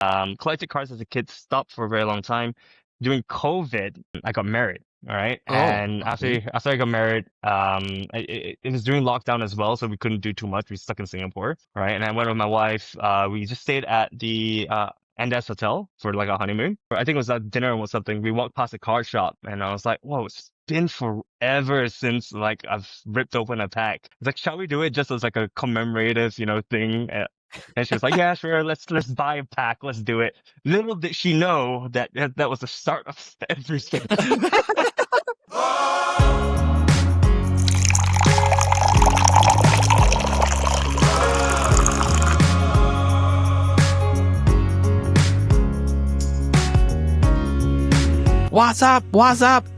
Collected cards as a kid, stopped for a very long time. During COVID, I got married. All right. Oh, And okay. after I got married, it was during lockdown as well, so we couldn't do too much. We stuck in Singapore, right? And I went with my wife. We just stayed at the Andes Hotel for like a honeymoon. I think it was a dinner or something. We walked past a card shop, and I was like, "Whoa, it's been forever since like I've ripped open a pack." It's like, "Shall we do it just as like a commemorative, thing?" And she was like, "Yeah, sure. Let's buy a pack. Let's do it." Little did she know that was the start of everything. What's up,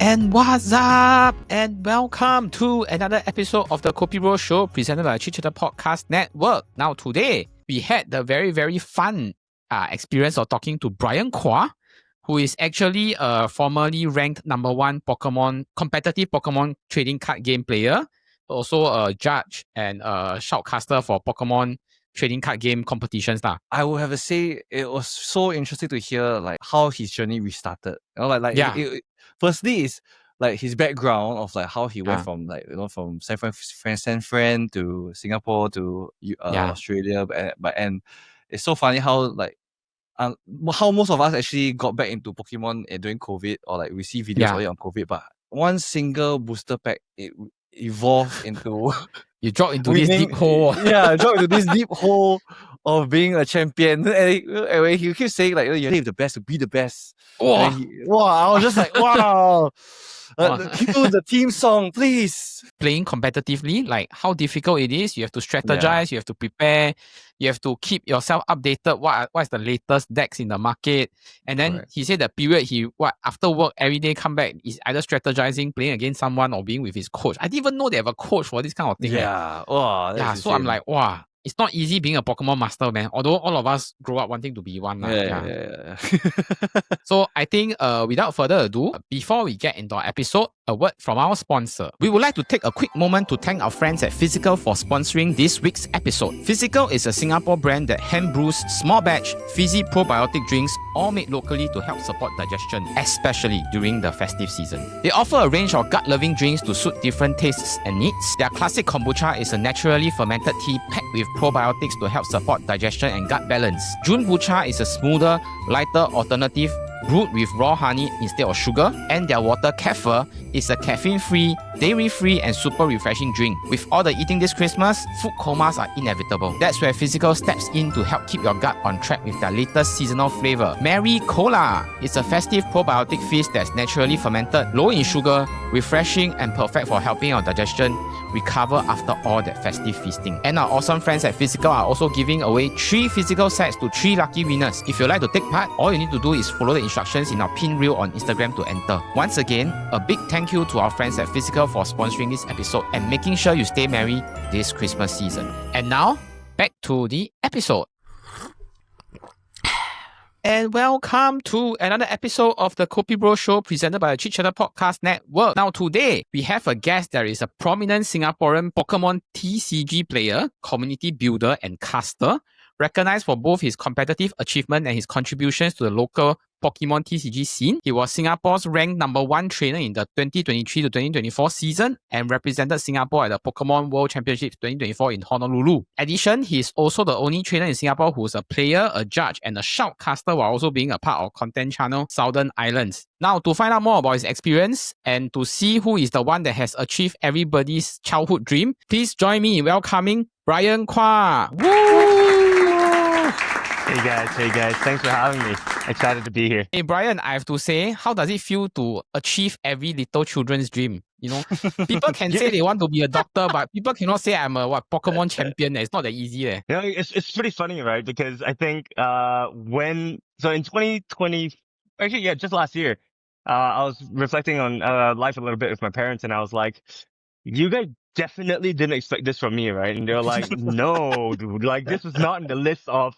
and welcome to another episode of the KopiBros show presented by Chit Chatter Podcast Network. Now today, we had the very, very fun experience of talking to Bryan Quah, who is actually a formerly ranked #1 competitive Pokemon trading card game player, also a judge and a shoutcaster for Pokemon trading card game competitions. I would have to say it was so interesting to hear like how his journey restarted. Yeah. Firstly is like his background of like how he went from from San Fran to Singapore to Australia, and it's so funny how like how most of us actually got back into Pokemon during COVID, or like we see videos of it on COVID, but one single booster pack it evolved into you drop into this deep hole. Drop into this deep hole of being a champion. And he keeps saying like, you have the best to be the best. Wow. I was just like, wow. Cue the team song, please. Playing competitively, like how difficult it is. You have to strategize, you have to prepare, you have to keep yourself updated. What is the latest decks in the market? And then he said the period after work every day come back is either strategizing, playing against someone, or being with his coach. I didn't even know they have a coach for this kind of thing. So I'm like, wow. It's not easy being a Pokemon master, man. Although all of us grow up wanting to be one. So I think without further ado, before we get into our episode, a word from our sponsor. We would like to take a quick moment to thank our friends at Fizzicle for sponsoring this week's episode. Fizzicle is a Singapore brand that hand brews small batch, fizzy probiotic drinks, all made locally to help support digestion, especially during the festive season. They offer a range of gut-loving drinks to suit different tastes and needs. Their classic kombucha is a naturally fermented tea packed with probiotics to help support digestion and gut balance. Junboocha is a smoother, lighter alternative brewed with raw honey instead of sugar, and their water kefir is a caffeine-free, dairy-free, and super refreshing drink. With all the eating this Christmas, food comas are inevitable. That's where Fizzicle steps in to help keep your gut on track with their latest seasonal flavor, Merry Cola. It's a festive probiotic fizz that's naturally fermented, low in sugar, refreshing, and perfect for helping your digestion recover after all that festive feasting. And our awesome friends at Fizzicle are also giving away 3 Fizzicle sets to 3 lucky winners. If you'd like to take part, all you need to do is follow the instructions in our pin reel on Instagram to enter. Once again, a big thank you to our friends at Fizzicle for sponsoring this episode and making sure you stay merry this Christmas season. And now, back to the episode. And welcome to another episode of the KopiBros show presented by the Chit Chatter Podcast Network. Now today, we have a guest that is a prominent Singaporean Pokemon TCG player, community builder and caster, recognized for both his competitive achievement and his contributions to the local Pokemon TCG scene. He was Singapore's ranked #1 trainer in the 2023 to 2024 season and represented Singapore at the Pokemon World Championships 2024 in Honolulu. In addition, he is also the only trainer in Singapore who is a player, a judge, and a shoutcaster while also being a part of content channel Southern Islands. Now, to find out more about his experience and to see who is the one that has achieved everybody's childhood dream, please join me in welcoming Bryan Quah. Woo! Hey guys, thanks for having me. Excited to be here. Hey Bryan, I have to say, how does it feel to achieve every little children's dream? You know, people can say they want to be a doctor, but people cannot say I'm a Pokemon champion. It's not that easy. It's pretty funny, right? Because I think in 2020, actually, just last year, I was reflecting on life a little bit with my parents, and I was like, you guys definitely didn't expect this from me, right? And they're like, no, dude, like this was not in the list of,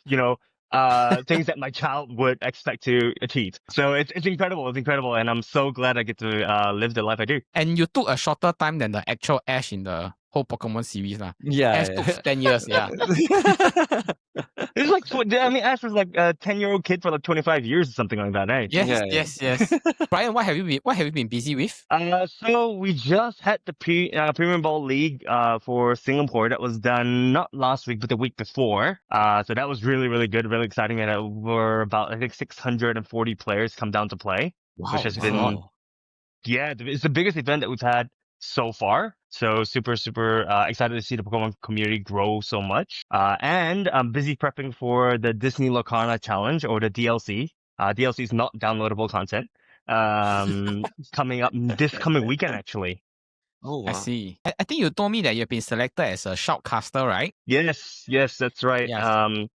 things that my child would expect to achieve. So it's incredible. It's incredible. And I'm so glad I get to live the life I do. And you took a shorter time than the actual Ash in the whole Pokemon series. Yeah. Ash took 10 years, yeah. It's like, I mean, Ash was like a 10-year-old kid for like 25 years or something like that, eh? Yes. Bryan, what have you been busy with? So we just had the Premium Ball League for Singapore that was done not last week but the week before. So that was really, really good, really exciting. And were about, I think, 640 players come down to play, which has been it's the biggest event that we've had so far. So super, super excited to see the Pokemon community grow so much. And I'm busy prepping for the Disney Locana Challenge, or the DLC. DLC is not downloadable content. Coming up this coming weekend, actually. Oh, wow. I see. I think you told me that you've been selected as a shoutcaster, right? Yes, that's right. Yes.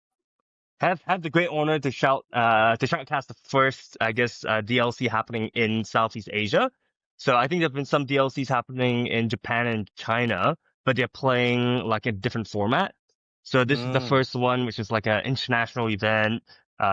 Have the great honor to shoutcast the first, I guess, DLC happening in Southeast Asia. So I think there've been some DLCs happening in Japan and China, but they're playing like a different format. So this is the first one, which is like an international event.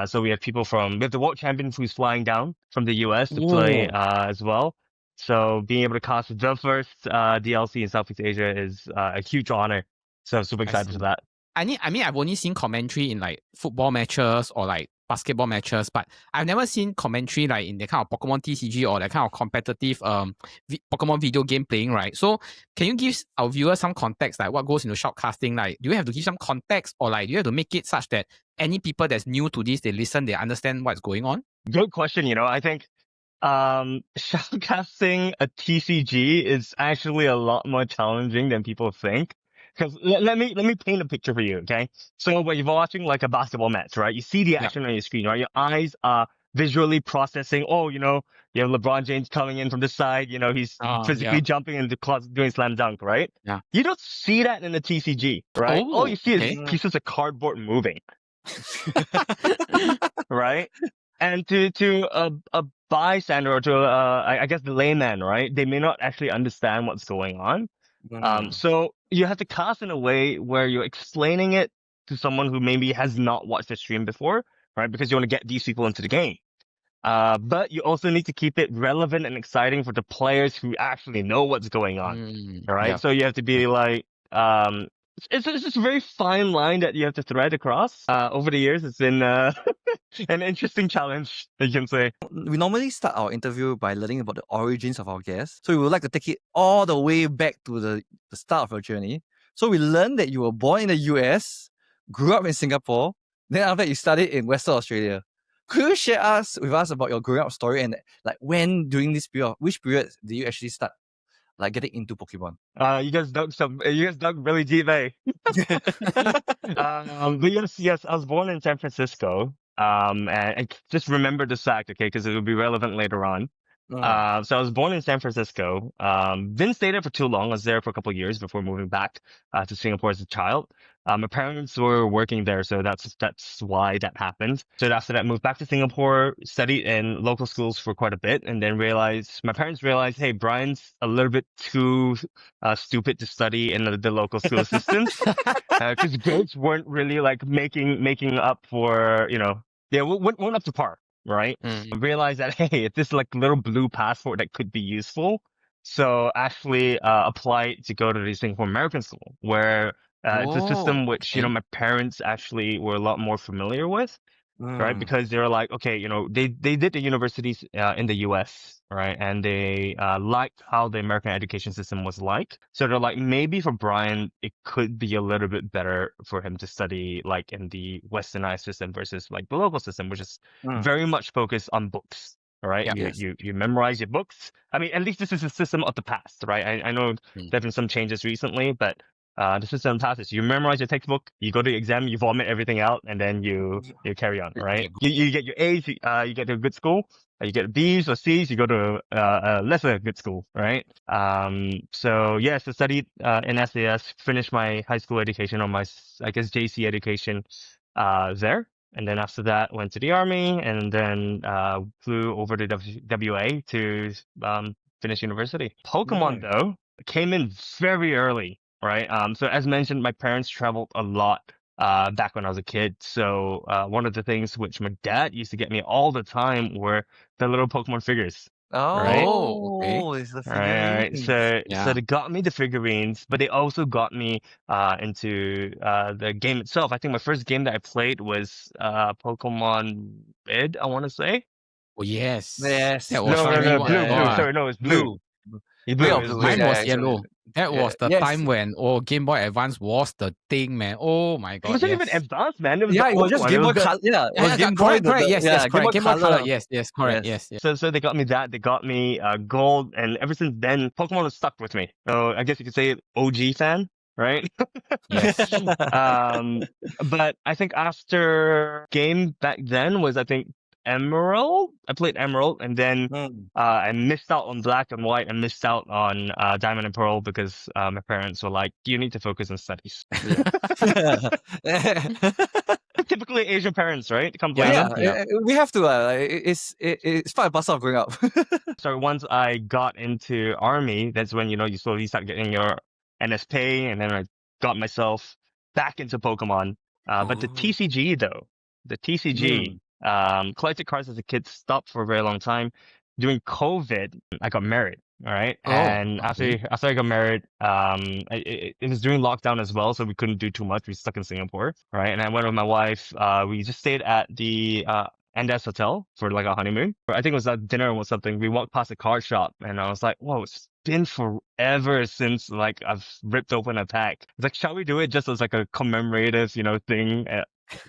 So we have the world champion who's flying down from the US to play as well. So being able to cast the first DLC in Southeast Asia is a huge honor. So super excited for that. I mean, I've only seen commentary in like football matches or like basketball matches, but I've never seen commentary like in the kind of Pokemon TCG or that kind of competitive Pokemon video game playing, right? So can you give our viewers some context, like what goes into shoutcasting? Like, do you have to give some context, or like do you have to make it such that any people that's new to this, they listen, they understand what's going on? Good question. I think shoutcasting a TCG is actually a lot more challenging than people think. Because let me paint a picture for you, okay? So when you're watching like a basketball match, right? You see the action on your screen, right? Your eyes are visually processing. Oh, you have LeBron James coming in from this side. He's physically jumping into the closet doing slam dunk, right? Yeah. You don't see that in the TCG, right? All you see is pieces of cardboard moving, right? And to a bystander, or to I guess the layman, right? They may not actually understand what's going on. So you have to cast in a way where you're explaining it to someone who maybe has not watched the stream before, right? Because you want to get these people into the game. But you also need to keep it relevant and exciting for the players who actually know what's going on, right? Yeah. So you have to be like, it's just a very fine line that you have to thread across. Over the years, it's been an interesting challenge, you can say. We normally start our interview by learning about the origins of our guests. So we would like to take it all the way back to the start of your journey. So we learned that you were born in the US, grew up in Singapore, then after that you studied in Western Australia. Could you share with us about your growing up story, and like when during this period, which period did you actually start like getting into Pokemon? You guys dug really deep, eh? But yes, I was born in San Francisco. And I just remember this fact, okay, because it will be relevant later on. So I was born in San Francisco. Didn't stay there for too long. I was there for a couple of years before moving back to Singapore as a child. My parents were working there, so that's why that happened. So after that, moved back to Singapore, studied in local schools for quite a bit, and then my parents realized, hey, Bryan's a little bit too stupid to study in the local school system, because grades weren't really like making up for, weren't up to par. Right? Realize that, hey, it's this like little blue passport that could be useful. So actually apply to go to the Singapore American School, where it's a system which, my parents actually were a lot more familiar with, right? Because they were like, okay, they did the universities in the US, right? And they liked how the American education system was like. So they're like, maybe for Bryan, it could be a little bit better for him to study like in the westernized system versus like the local system, which is very much focused on books. All right. Yeah, you memorize your books. I mean, at least this is a system of the past, right? I know there have been some changes recently, but the system passes. You memorize your textbook, you go to the exam, you vomit everything out, and then you carry on, right? You get your A's, you get to a good school. You get B's or C's, you go to a lesser good school, right? So studied in SAS, finished my high school education, or my, I guess, JC education there. And then after that, went to the army, and then flew over to WA to finish university. Pokemon, though, came in very early. Right. So as mentioned, my parents traveled a lot back when I was a kid. So one of the things which my dad used to get me all the time were the little Pokemon figures. Right? Okay. It's the Right. figurines. So Yeah. they got me the figurines, but they also got me into the game itself. I think my first game that I played was Pokemon Red, I want to say. Oh, yes. Yes, That the was No, no, really no, shiny, what. blue, blue. Oh, Sorry, no, it's blue. blue. It's Red blue. or It was blue? blue. mine Yeah, was it's yellow. That was the yes. time when Game Boy Advance was the thing, man. Oh my It god, wasn't even yes. advanced, man. It was Yeah, the it was old just one. Game It Boy was the Color. Yeah, it was Yeah, Game Boy. correct. Yes, yes, Game Boy correct. Game Boy Color. Color. Yes, correct. Yes. Yes. So they got me that. They got me gold, and ever since then, Pokemon has stuck with me. So I guess you could say OG fan, right? Yes. But I think after game back then was I think Emerald. I played Emerald, and then Mm. I missed out on Black and White, and missed out on Diamond and Pearl because my parents were like, "You need to focus on studies." Typically Asian parents, right? Can't blame Yeah. them. We have to. It's part and parcel of growing up. So once I got into army, that's when you slowly start getting your NS pay, and then I got myself back into Pokemon. But the Oh. TCG though, the TCG, collected cards as a kid stopped for a very long time. During COVID, I got married. All right, Oh, and okay. after I got married, it was during lockdown as well, so we couldn't do too much. We were stuck in Singapore, right? And I went with my wife. We just stayed at the Andes Hotel for like a honeymoon. I think it was at dinner or something. We walked past a card shop, and I was like, "Whoa, it's been forever since like I've ripped open a pack." It's like, "Shall we do it just as like a commemorative, thing?"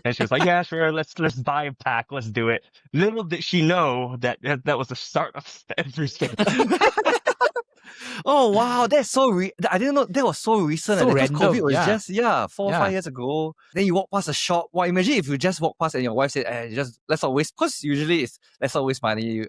And she was like, "Yeah, sure. Let's buy a pack. Let's do it." Little did she know that was the start of everything. Oh wow, that's so I didn't know that was so recent. So Because random, COVID was yeah. just 4 or 5 years ago. Then you walk past a shop. Wow, imagine if you just walk past and your wife said, just let's not waste, because usually it's let's not waste money. You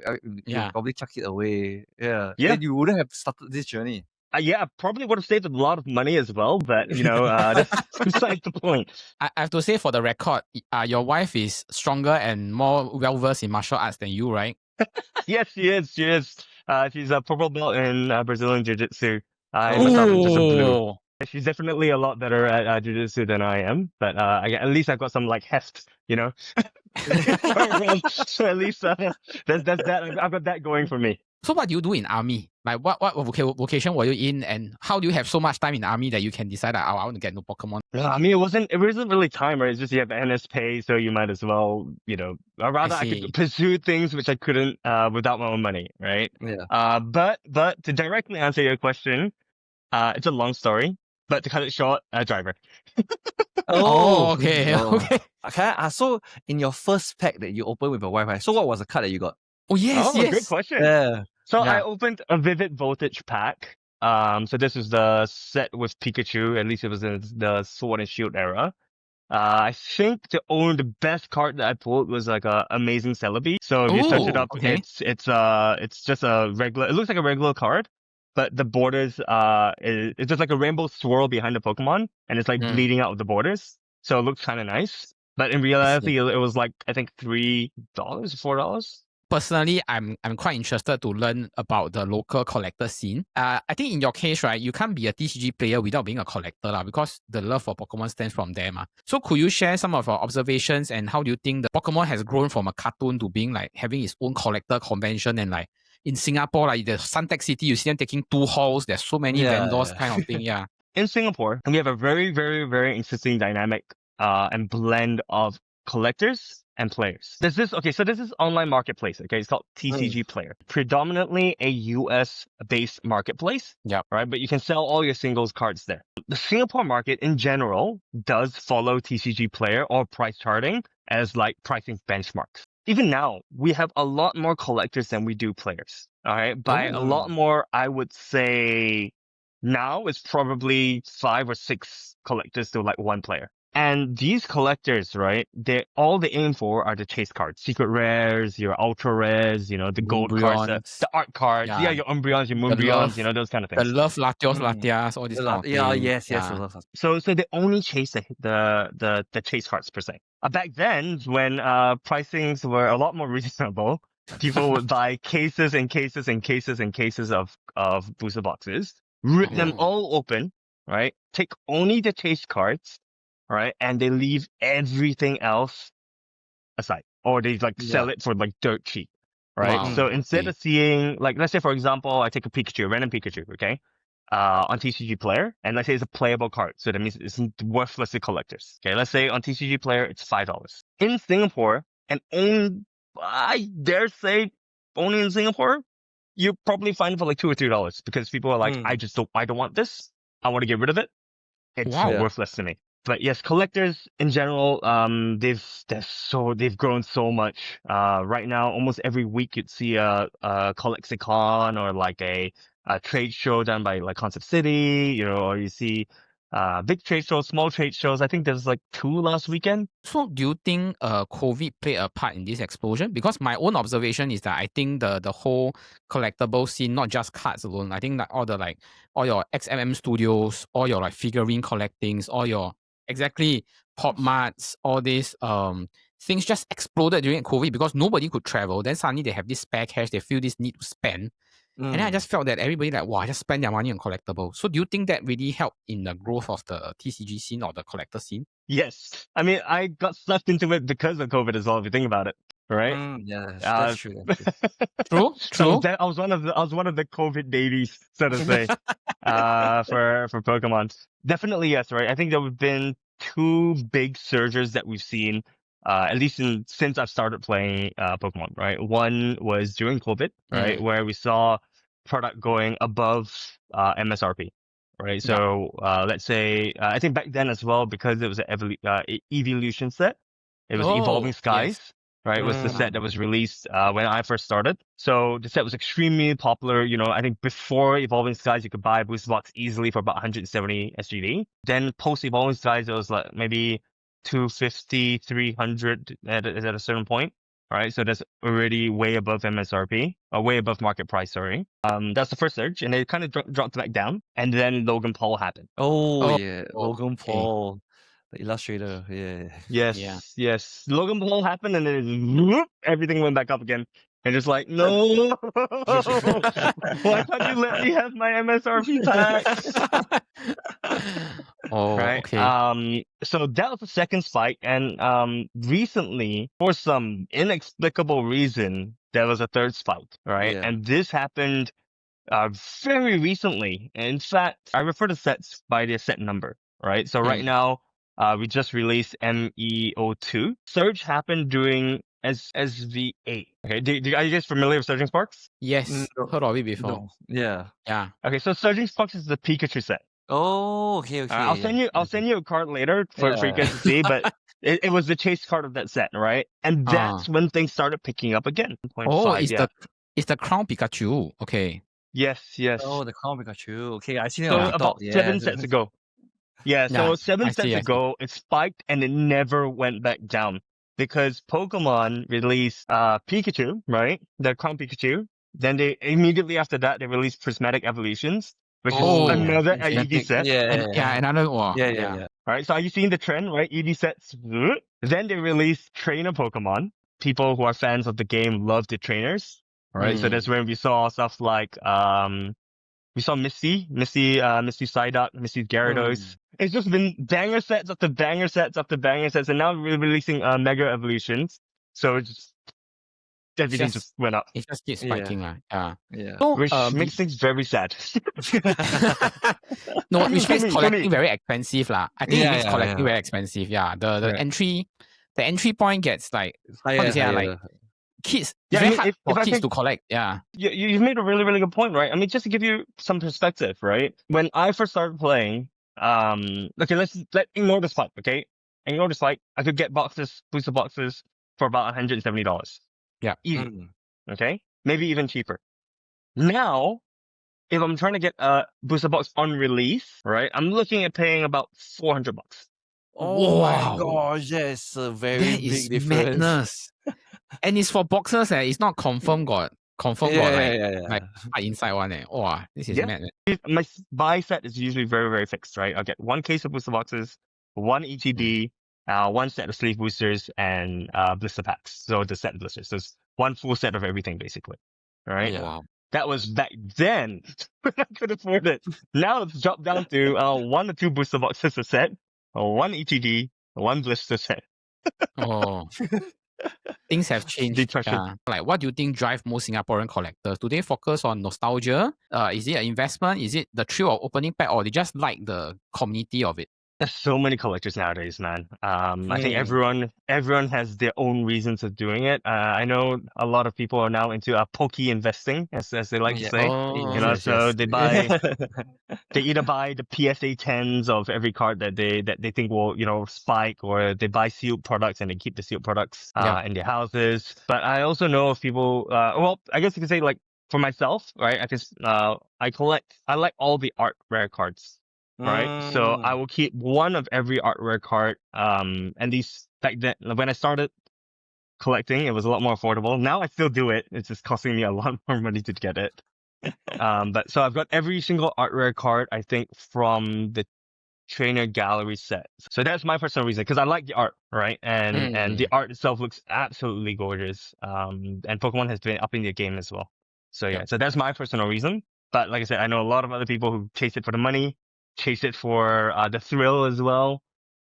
probably chuck it away. Yeah. Yeah. Then you wouldn't have started this journey. Yeah, I probably would have saved a lot of money as well, but that's beside the point. I have to say, for the record, your wife is stronger and more well versed in martial arts than you, right? Yes, she is. She is. She's a purple belt in Brazilian Jiu-Jitsu. Myself, I'm just a blue. She's definitely a lot better at Jiu-Jitsu than I am, but at least I've got some like heft, So at least that's that. I've got that going for me. So what do you do in army? Like what vocation were you in, and how do you have so much time in army that you can decide that I want to get into Pokemon? I mean, it wasn't really time, right? It's just you have NS pay, so you might as well, or rather I could pursue things which I couldn't without my own money, right? Yeah. But to directly answer your question, it's a long story, but to cut it short, driver. Okay. Can I ask, so in your first pack that you opened with your wife, right? So what was the card that you got? Oh yes, yes. Good question. Yeah. So I opened a Vivid Voltage pack. So this was the set with Pikachu. At least it was in the Sword and Shield era. I think the best card that I pulled was like a Amazing Celebi. So if you search it up, it's just a regular. It looks like a regular card, but the borders it's just like a rainbow swirl behind the Pokemon, and it's like bleeding out of the borders. So it looks kind of nice. But in reality, it was like I think $3, $4. Personally, I'm quite interested to learn about the local collector scene. I think in your case, right, you can't be a TCG player without being a collector, because the love for Pokemon stems from there. So could you share some of your observations, and how do you think the Pokemon has grown from a cartoon to being like having its own collector convention, and like in Singapore, like the Suntec City, you see them taking 2 halls, there's so many vendors kind of thing, yeah. In Singapore, we have a very, very, very interesting dynamic and blend of collectors and players. So this is online marketplace. Okay, it's called TCG Player. Predominantly a US-based marketplace. Yeah. Right, but you can sell all your singles cards there. The Singapore market in general does follow TCG Player or price charting as like pricing benchmarks. Even now, we have a lot more collectors than we do players. All right, by a lot more, I would say now it's probably 5 or 6 collectors to like 1 player. And these collectors, right, they aim for are the chase cards, secret rares, your ultra rares, the gold cards, the art cards, your Umbreons, your Moonbreons, those kind of things. The love Latios, Latias, all this kind of thing. Yes. So they only chase the chase cards per se. Back then, when pricings were a lot more reasonable, people would buy cases and cases and cases and cases of booster boxes, rip them all open, right? Take only the chase cards. Right, and they leave everything else aside, or they like sell it for like dirt cheap. right? Wow. So instead Okay. of seeing, like, let's say, for example, I take a Pikachu, a random Pikachu, okay? On TCG Player, and let's say it's a playable card. So that means it's worthless to collectors. Okay, let's say on TCG Player, it's $5. In Singapore, and I dare say, only in Singapore, you probably find it for like $2 or $3 because people are like, I don't want this. I want to get rid of it. It's Wow. worthless to me. But yes, collectors in general, they've grown so much. Right now, almost every week you'd see a Collexicon or like a trade show done by like Concept City, or you see big trade shows, small trade shows. I think there's like 2 last weekend. So do you think COVID played a part in this explosion? Because my own observation is that I think the whole collectible scene, not just cards alone, I think that all your XMM studios, all your like figurine collectings, all your pop marts, all these things just exploded during COVID because nobody could travel. Then suddenly they have this spare cash, they feel this need to spend. And then I just felt that everybody just spend their money on collectibles. So do you think that really helped in the growth of the TCG scene or the collector scene? Yes. I mean, I got sucked into it because of COVID as well, if you think about it. Right? Yeah, that's true. True. So I was one of the COVID babies, so to say, for Pokemon. Definitely yes, right? I think there have been 2 big surges that we've seen, at least since I've started playing Pokemon, right? One was during COVID, right, where we saw product going above MSRP, right? So let's say I think back then as well, because it was an evolution set, it was Evolving Skies. Yes. Right, was the set that was released when I first started. So the set was extremely popular. I think before Evolving Skies, you could buy a booster box easily for about 170 SGD. Then post Evolving Skies, it was like maybe 250, 300 at a certain point. Right, so that's already way above MSRP, or way above market price, sorry. That's the first surge, and it kind of dropped back down. And then Logan Paul happened. Logan Paul. The illustrator, Yes. Logan Paul happened, and then whoop, everything went back up again. And just like, no, why can't you let me have my MSRP packs? Right. Okay. So that was the second spike, and recently, for some inexplicable reason, there was a third spike. Right, Yeah. and this happened very recently. In fact, I refer to sets by their set number. Right, so right now. We just released MEO2. Surge happened during SSV8. Okay, are you guys familiar with Surging Sparks? Yes. Heard of it before. No. Yeah. Okay, so Surging Sparks is the Pikachu set. Oh, okay. I'll send you a card later for you guys to see, but it was the chase card of that set, right? And that's when things started picking up again. It's the Crown Pikachu. Okay. Yes. Oh, the Crown Pikachu. Okay, I seen it So on about TikTok. 7 sets ago. So 7 sets ago, it spiked and it never went back down because Pokemon released Pikachu, right? The Crown Pikachu. Then they immediately after that they released Prismatic Evolutions, which is another EV set. Another one. Yeah. Right. So are you seeing the trend, right? EV sets. Then they released Trainer Pokemon. People who are fans of the game love the trainers, right? So that's when we saw stuff like we saw Misty Psyduck, Misty Gyarados. It's just been banger sets after banger sets after banger sets, and now we're releasing Mega Evolutions. So everything just went up. It just keeps spiking. Which makes things very sad. No, which makes collecting very expensive. I think it makes collecting very expensive. The entry point gets like, how to say, like kids. Very hard for kids to collect. You've made a really, really good point, right? I mean, just to give you some perspective, right? When I first started playing, okay, let's ignore the spike, okay? Ignore the spike. I could get booster boxes for about $170. Easy. Okay? Maybe even cheaper. Now, if I'm trying to get a booster box on release, right, I'm looking at paying about $400. Oh my gosh, that's a very big difference. Madness. And it's for boxes, it's not confirmed got like inside one. This is mad. My buy set is usually very, very fixed, right? I'll get 1 case of booster boxes, 1 ETB, 1 set of sleeve boosters, and blister packs. So the set blisters. So it's 1 full set of everything, basically. All right? Wow. That was back then when I could afford it. Now it's dropped down to 1 or 2 booster boxes a set, 1 ETD, 1 blister set. Things have changed. Deep question. Yeah. Like, what do you think drive most Singaporean collectors? Do they focus on nostalgia? Is it an investment? Is it the thrill of opening pack, or they just like the community of it? There's so many collectors nowadays, man. I think everyone has their own reasons of doing it. I know a lot of people are now into poke investing, as they like to say. Oh. You know, Yes, so yes. they buy, they either buy the PSA 10s of every card that they think will, you know, spike, or they buy sealed products and they keep the sealed products in their houses. But I also know of people. Well, I guess you could say, like, for myself, right? I like all the art rare cards. Right, so I will keep one of every art rare card. And these, back then, when I started collecting, it was a lot more affordable. Now I still do it. It's just costing me a lot more money to get it. But so I've got every single art rare card, I think, from the trainer gallery set. So that's my personal reason, because I like the art, right? And the art itself looks absolutely gorgeous. And Pokemon has been upping their game as well. So yeah, so that's my personal reason. But like I said, I know a lot of other people who chase it for the money, chase it for the thrill as well.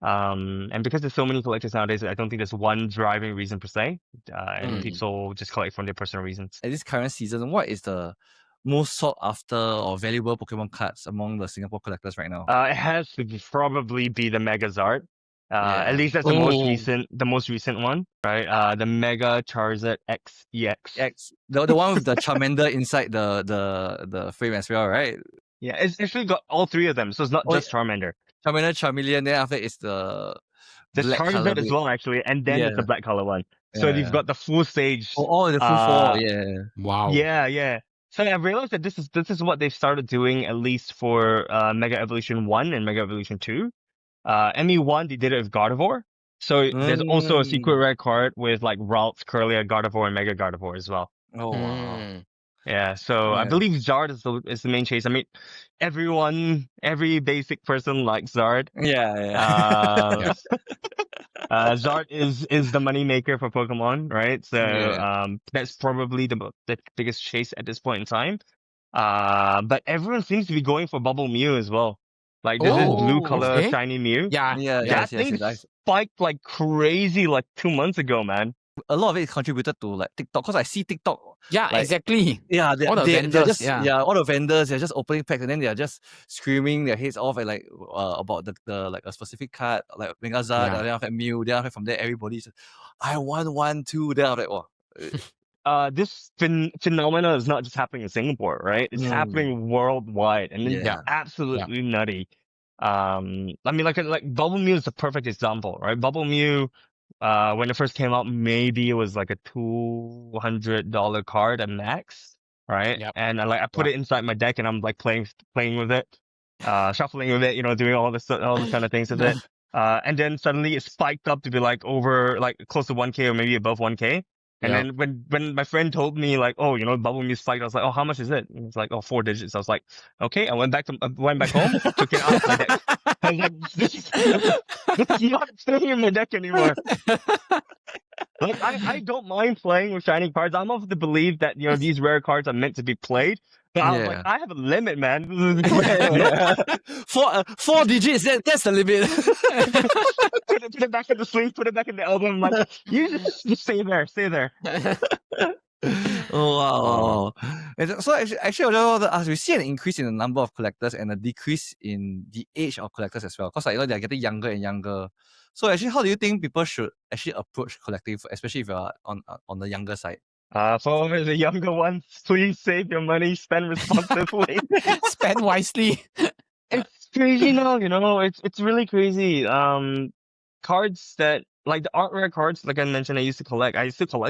And because there's so many collectors nowadays, I don't think there's one driving reason per se. And people just collect from their personal reasons. At this current season, what is the most sought after or valuable Pokemon cards among the Singapore collectors right now? It has to probably be the Megazord. At least that's the most recent one, right? The Mega Charizard XEX. The one with the Charmander inside the frame as well, right? Yeah, it's actually got all three of them, so it's not just Charmander. Charmander, Charmeleon, then after it's the black Charizard color as well, actually, and then it's the black color one. So you've got the full stage. Oh, the full four, yeah. Wow. Yeah. So I realized that this is what they've started doing, at least for Mega Evolution 1 and Mega Evolution 2. ME1, they did it with Gardevoir. So there's also a secret rare card with like Ralts, Curlia, Gardevoir, and Mega Gardevoir as well. Oh, wow. Yeah, so I believe Zard is the main chase. I mean, every basic person likes Zard. Yeah. Zard is the money maker for Pokemon, right? So that's probably the biggest chase at this point in time. But everyone seems to be going for Bubble Mew as well. Like there's this blue color shiny Mew. Yeah. Thing spiked like crazy like 2 months ago, man. A lot of it contributed to like TikTok, because I see TikTok. Yeah, like, exactly. Yeah, all the vendors. All the vendors, they're just opening packs and then they're just screaming their heads off and like about the like a specific card, like Megazord, and then after Mew, then after from there everybody's, I want one too. Then after this phenomena is not just happening in Singapore, right? It's happening worldwide, and it's absolutely nutty. I mean, like Bubble Mew is the perfect example, right? Bubble Mew, when it first came out, maybe it was like a $200 card at max, right? Yep. And I put it inside my deck, and I'm like playing with it, shuffling with it, you know, doing all this kind of things with it. And then suddenly it spiked up to be like over, like close to 1K or maybe above 1K. And then when my friend told me like, oh, you know, Bubble Mew spiked, I was like, oh, how much is it? And it's like, oh, 4 digits. I was like, okay. I went back home, took it out of my deck. I was like, this is not staying in my deck anymore. Like, I don't mind playing with shiny cards. I'm of the belief that, you know, these rare cards are meant to be played. But I was like, I have a limit, man. 4 digits, that's the limit. Put it back in the sleeve, put it back in the album. I'm like, you just stay there. Oh, wow. So actually, I want to ask, we see an increase in the number of collectors and a decrease in the age of collectors as well. Because like, you know, they're getting younger and younger. So actually, how do you think people should actually approach collecting, especially if you're on the younger side? For the younger ones, please save your money, spend responsibly. Spend wisely. It's crazy now, you know, it's really crazy. Cards that, like the art rare cards, like I mentioned, I used to collect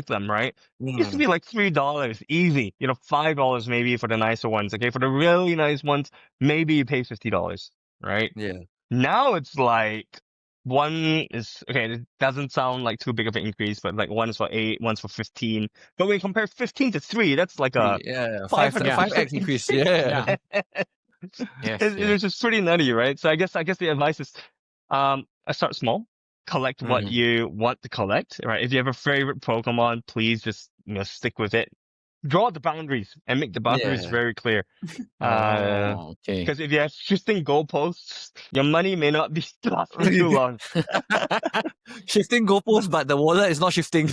them, right? It used to be like $3, easy. You know, $5 maybe for the nicer ones. Okay, for the really nice ones, maybe you pay $50, right? Yeah. Now it's like one is okay. It doesn't sound like too big of an increase, but like one is for 8, one's for 15. But when you compare 15 to 3, that's like a 5x increase. Yeah. It's just pretty nutty, right? So I guess the advice is, I start small. Collect what you want to collect, right? If you have a favorite Pokemon, please just, you know, stick with it. draw the boundaries and make the boundaries Yeah. very clear. Okay. Because if you have shifting goalposts, your money may not be lasting too long. Shifting goalposts, but the wallet is not shifting.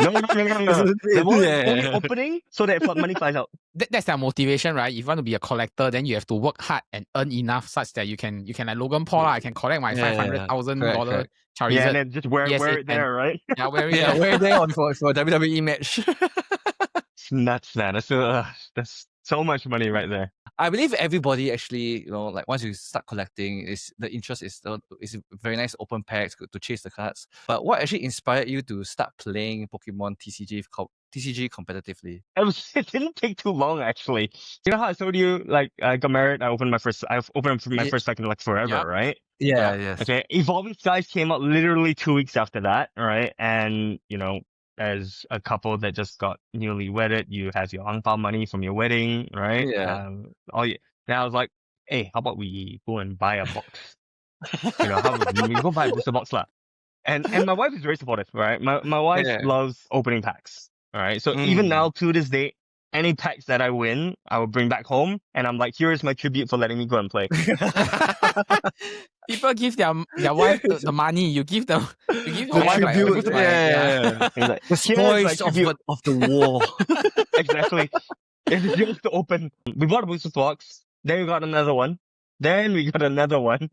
No. The wallet is only Yeah. opening so that money flies out. That's their motivation, right? If you want to be a collector, then you have to work hard and earn enough such that you can like Logan Paul, I can collect my Yeah, $500,000 correct. Charizard. Yeah, and then just wear ESA it there, right? Yeah, wear it. Yeah, we're there for a WWE match. It's nuts, man. That's so much money right there. I believe everybody actually, like once you start collecting, the interest is very nice open packs to chase the cards. But what actually inspired you to start playing Pokemon TCG competitively? It didn't take too long, actually. You know how I told you, like, I got married, I've opened my first pack in like forever, Yep. right? Yeah, yes. Okay, Evolving Skies came out literally 2 weeks after that, right? And, as a couple that just got newly wedded, you have your ang pao money from your wedding, right? Yeah. Then I was like, hey, how about we go and buy a box? How about we go buy a booster box lah? And my wife is very supportive, right? My wife loves opening packs, all right? So even now, to this day, any packs that I win, I will bring back home, and I'm like, here is my tribute for letting me go and play. People give their wife the money. You give them The wife like, tribute, like, yeah. He's like, The spoils of the war. Exactly. It's just to open. We bought a booster box. Then we got another one. Then we got another one.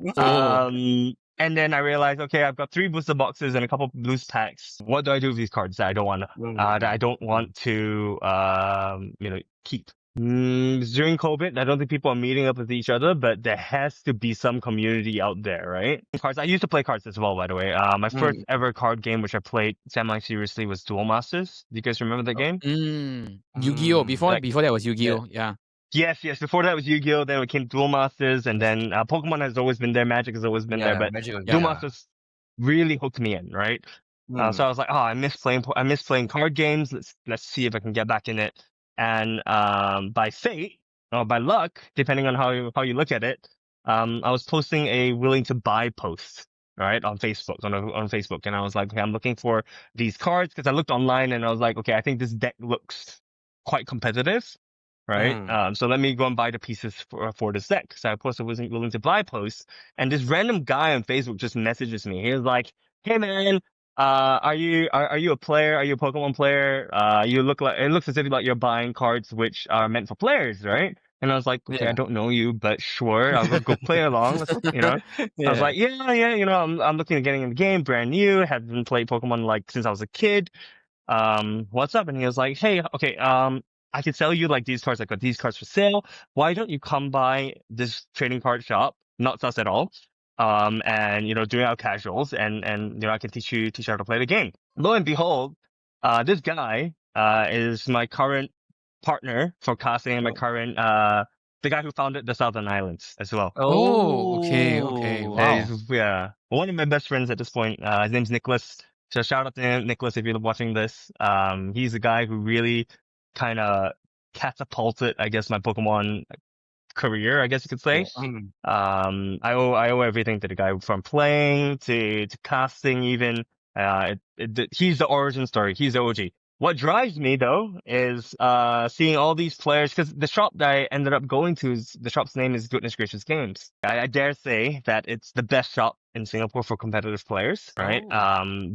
And then I realized, okay, I've got 3 booster boxes and a couple of loose packs. What do I do with these cards that I don't want to keep? During COVID, I don't think people are meeting up with each other, but there has to be some community out there, right? Cards. I used to play cards as well, by the way. My first ever card game, which I played semi-seriously, was Duel Masters. Do you guys remember that game? Yu-Gi-Oh! Before that was Yu-Gi-Oh! Yeah. Yes. Before that was Yu-Gi-Oh! Then it came Duel Masters, and then Pokemon has always been there. Magic has always been there, but Duel Masters really hooked me in, right? So I was like, I miss playing card games. Let's see if I can get back in it. And by fate or by luck, depending on how you look at it, I was posting a willing to buy post, right, on Facebook, on Facebook, and I was like, okay, I'm looking for these cards because I looked online and I was like, okay, I think this deck looks quite competitive, right? So let me go and buy the pieces for this deck. So I posted willing to buy post, and this random guy on Facebook just messages me. He was like, hey man, are you a player? Are you a Pokemon player? It looks as if like you're buying cards which are meant for players, right? And I was like, okay, I don't know you, but sure, I'll go play along. I was like, yeah, I'm looking at getting in the game, brand new, haven't played Pokemon like since I was a kid. What's up? And he was like, hey, okay, I can sell you like these cards. I got these cards for sale. Why don't you come by this trading card shop? Not us at all. And doing our casuals, and I can teach you how to play the game. Lo and behold, this guy is my current partner for casting, and my current the guy who founded the Southern Islands as well. Oh, okay. Wow. Yeah, one of my best friends at this point. His name's Nicholas. So shout out to him, Nicholas, if you're watching this. He's the guy who really kind of catapulted, I guess, my Pokemon career, I guess you could say. I owe everything to the guy, from playing to casting even. He's the origin story. He's the OG. What drives me though is seeing all these players, because the shop that I ended up going to, the shop's name is Goodness Gracious Games. I dare say that it's the best shop in Singapore for competitive players, right?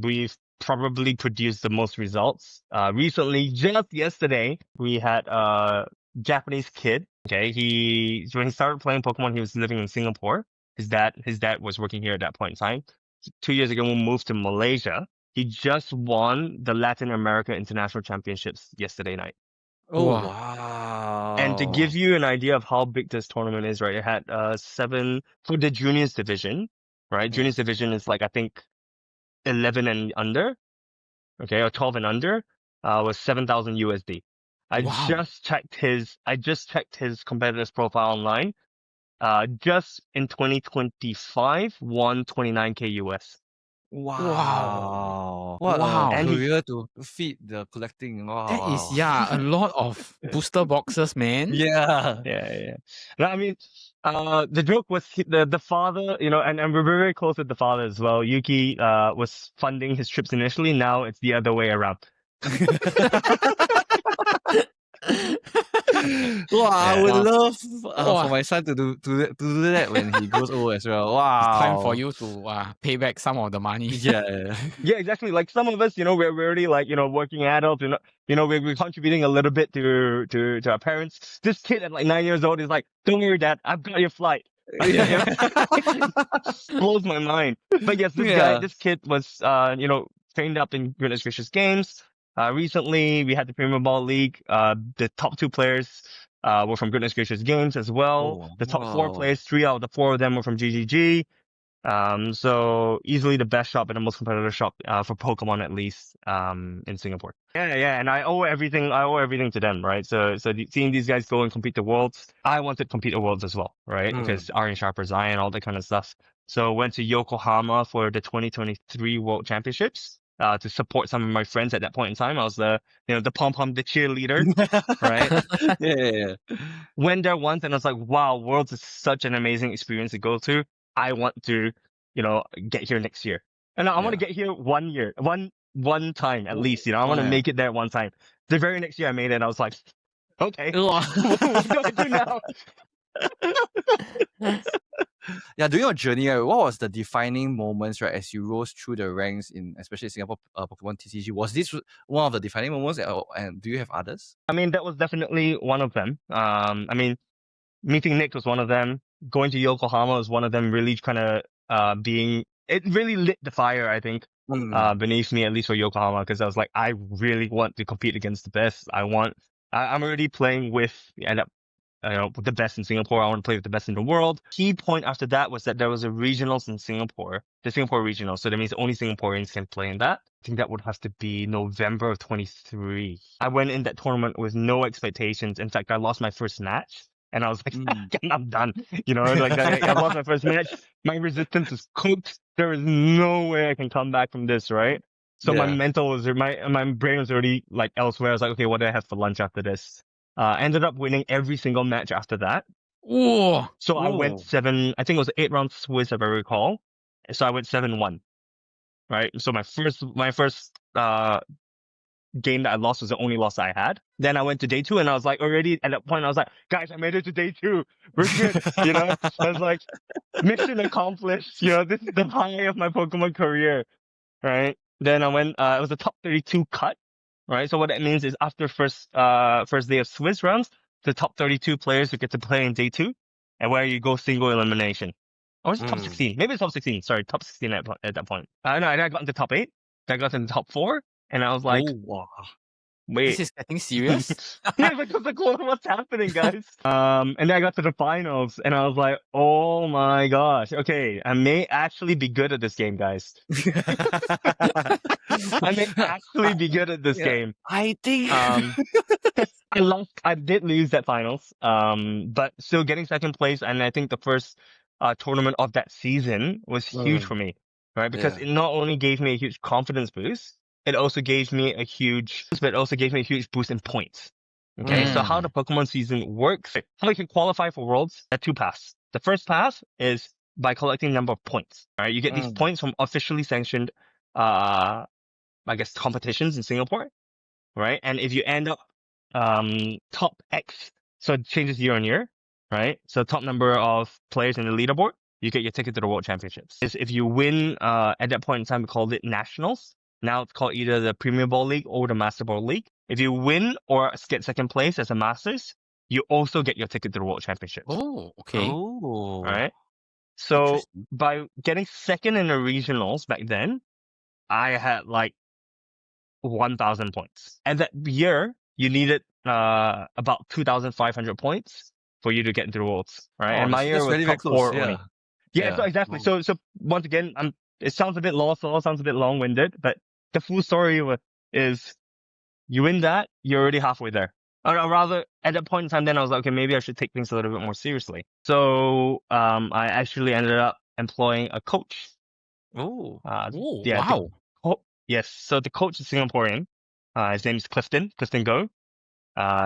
We've probably produced the most results. Recently, just yesterday, we had a Japanese kid. Okay, when he started playing Pokemon, he was living in Singapore. His dad was working here at that point in time. 2 years ago, we moved to Malaysia. He just won the Latin America International Championships yesterday night. Oh, wow. And to give you an idea of how big this tournament is, right, it had 7 for the juniors division, right? Juniors division is like, I think, 11 and under, okay, or 12 and under, was 7,000 USD. I just checked his competitors profile online. Just in 2025, won 29K US. Wow. What a career to feed the collecting. Wow. That is, a lot of booster boxes, man. Yeah. No, I mean, the joke was the father, and we're very close with the father as well. Yuki was funding his trips initially. Now it's the other way around. Wow, I would Yeah. love Wow. for my son to do that when he grows old as well. Wow. It's time for you to pay back some of the money. Yeah. Yeah, exactly. Like some of us, we're already like, working adults, we're contributing a little bit to our parents. This kid at like 9 years old is like, don't worry, Dad, I've got your flight. Yeah. Blows my mind. But yes, this kid was, trained up in goodness gracious games. Recently we had the Premier Ball League. The top 2 players, were from goodness gracious games as well. Oh, The top 4 wow. players, 3 out of the 4 of them were from GGG. So easily the best shop and the most competitive shop, for Pokemon at least, in Singapore. Yeah. And I owe everything to them, right? So seeing these guys go and compete the Worlds, I wanted to compete the Worlds as well, right? Because Iron Sharper's Eye and all that kind of stuff. So went to Yokohama for the 2023 World Championships, to support some of my friends at that point in time. I was the pom-pom, the cheerleader, right? Yeah. Went there once and I was like, wow, Worlds is such an amazing experience to go to. I want to, get here next year. And I want to get here 1 year, one time at least, I want to make it there one time. The very next year I made it and I was like, okay, what do I do now? Yeah, during your journey, right, what was the defining moments, right, as you rose through the ranks in especially Singapore Pokemon TCG? Was this one of the defining moments, and do you have others? I mean, that was definitely one of them. I mean, meeting Nick was one of them. Going to Yokohama was one of them. Really kind of it really lit the fire, I think, beneath me, at least for Yokohama, because I was like, I really want to compete against the best. I'm already playing with the best in Singapore. I want to play with the best in the world. Key point after that was that there was a regionals in Singapore, the Singapore regional. So that means only Singaporeans can play in that. I think that would have to be November of 23. I went in that tournament with no expectations. In fact, I lost my first match. And I was like, I'm done. I lost my first match. My resistance is cooked. There is no way I can come back from this, right? So my my brain was already like elsewhere. I was like, okay, what do I have for lunch after this? Ended up winning every single match after that. Ooh. So I went 7, I think it was 8-round Swiss if I recall. So I went 7-1. Right? So my first game that I lost was the only loss I had. Then I went to day 2 and I was like, already at that point, I was like, guys, I made it to day 2. We're good. I was like, mission accomplished. This is the high of my Pokemon career. Right? Then I went, it was a top 32 cut. Right? So what that means is after first day of Swiss rounds, the top 32 players who get to play in day 2, and where you go single elimination. Or is it top 16? Maybe it's top 16. Sorry, top 16 at that point. No, I got into top 8. I got into top 4. And I was like, wow. Wait. This is getting serious? Yeah, like, what's happening, guys? And then I got to the finals and I was like, oh my gosh. Okay, I may actually be good at this game, guys. I may actually be good at this game. I think I did lose that finals. But still getting second place, and I think the first tournament of that season was huge for me. Right? Because it not only gave me a huge confidence boost, it also gave me a huge boost in points. Okay, so how the Pokemon season works, how you can qualify for Worlds, there are 2 paths. The first path is by collecting number of points. All right, you get these points from officially sanctioned, I guess, competitions in Singapore, right? And if you end up top X, so it changes year on year, right? So top number of players in the leaderboard, you get your ticket to the World Championships. If you win, at that point in time, we called it Nationals. Now it's called either the Premier Ball League or the Master Ball League. If you win or get second place as a Masters, you also get your ticket to the World Championships. Oh, okay. Oh. Right? So by getting second in the regionals back then, I had like 1,000 points. And that year, you needed about 2,500 points for you to get into the Worlds. Right? And my year was really top close, 4 only. Yeah, so exactly. So once again, it sounds a bit sounds a bit long-winded, but the full story is you win that, you're already halfway there. Or rather, at that point in time, then I was like, okay, maybe I should take things a little bit more seriously. So I actually ended up employing a coach. Oh. Wow. Yes, so the coach is Singaporean. His name is Clifton Go.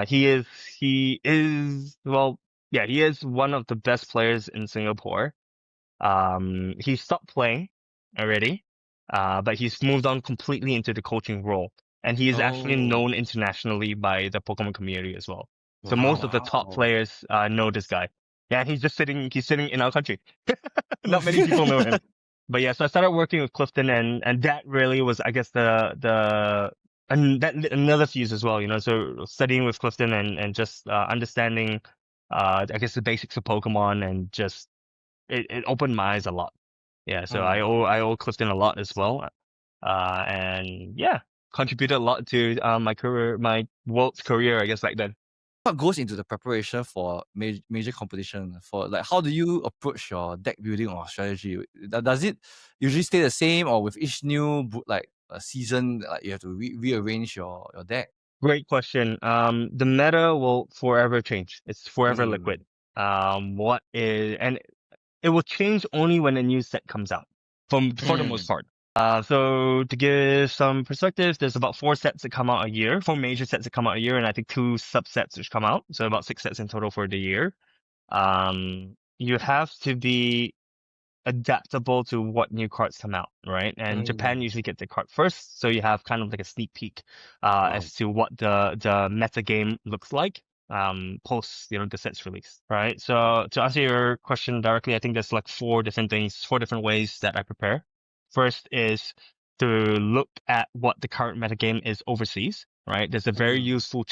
He is one of the best players in Singapore. He stopped playing already, but he's moved on completely into the coaching role. And he is actually known internationally by the Pokemon community as well. So most of the Wow. top players know this guy. Yeah, he's sitting in our country. Not many people know him. But yeah, so I started working with Clifton, and that really was, I guess, and that lit another fuse as well, you know. So studying with Clifton and just understanding, I guess, the basics of Pokemon, and just it opened my eyes a lot. Yeah, so I owe Clifton a lot as well, and yeah, contributed a lot to my career, my world's career, I guess, back then. What goes into the preparation for major competition? For like, how do you approach your deck building or strategy? Does it usually stay the same, or with each new season, like you have to rearrange your deck? Great question. The meta will forever change. It's forever liquid. And it will change only when a new set comes out, for the most part. So to give some perspective, there's about 4 sets that come out a year, 4 major sets that come out a year, and I think 2 subsets which come out. So about 6 sets in total for the year. You have to be adaptable to what new cards come out, right? And Japan usually gets the card first, so you have kind of like a sneak peek as to what the meta game looks like post the set's release, right? So to answer your question directly, I think there's like 4 different ways that I prepare. First is to look at what the current metagame is overseas, right? There's a very useful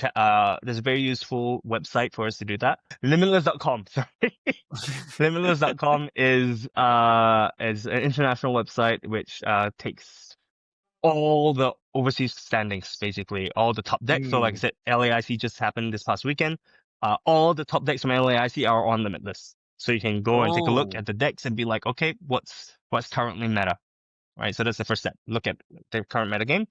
website for us to do that. Limitless.com, sorry. Limitless.com is an international website which takes all the overseas standings, basically all the top decks. So like I said, LAIC just happened this past weekend. All the top decks from LAIC are on Limitless. So you can go and take a look at the decks and be like, okay, what's currently meta? Right, so that's the first step. Look at the current metagame.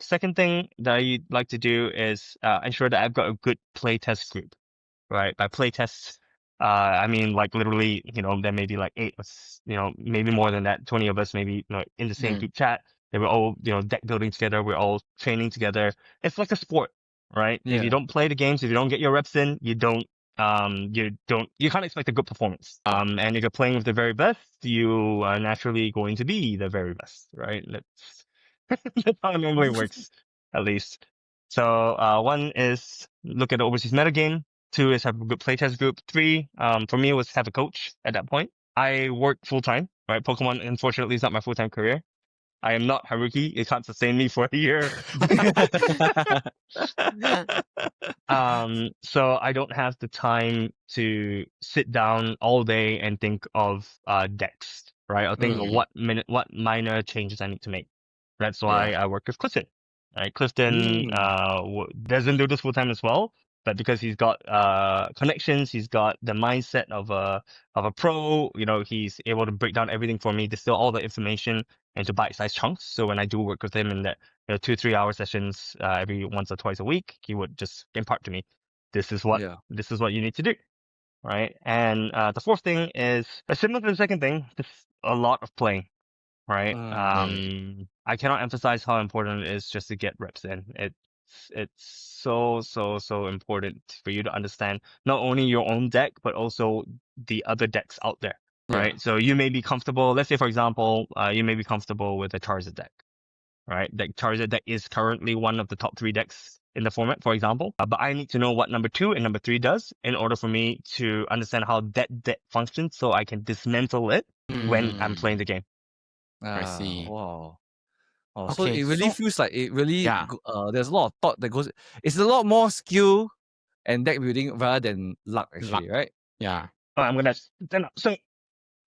Second thing that I like to do is ensure that I've got a good playtest group. Right, by playtests, I mean like literally, there may be like 8, maybe more than that, 20 of us, maybe in the same group chat. They were all deck building together. We're all training together. It's like a sport, right? If you don't play the games, if you don't get your reps in, you can't expect a good performance. And if you're playing with the very best, you are naturally going to be the very best, right? That's how it normally works, at least. So, 1 is look at the overseas metagame. 2 is have a good playtest group. 3, for me, was have a coach at that point. I work full time, right? Pokemon, unfortunately, is not my full-time career. I am not Haruki. It can't sustain me for a year. So I don't have the time to sit down all day and think of decks, right? I'll think of what minor changes I need to make. That's why I work with Clifton. Right? Clifton doesn't do this full time as well, but because he's got connections, he's got the mindset of a pro. He's able to break down everything for me, distill all the information into bite-sized chunks. So when I do work with him in that 2-3 hour sessions every once or twice a week, he would just impart to me, this is what you need to do, right? And the 4th thing is similar to the second thing, just a lot of playing, right? I cannot emphasize how important it is just to get reps in. It's so important for you to understand not only your own deck but also the other decks out there. Right, so you may be comfortable. Let's say, for example, you may be comfortable with a Charizard deck, right? That Charizard deck is currently one of the top 3 decks in the format, for example. But I need to know what number 2 and number 3 does in order for me to understand how that deck functions, so I can dismantle it when I'm playing the game. I see. Wow. Okay, so it really feels like it really. There's a lot of thought that goes. It's a lot more skill and deck building rather than luck, actually, right? Yeah. I'm gonna stand up. So.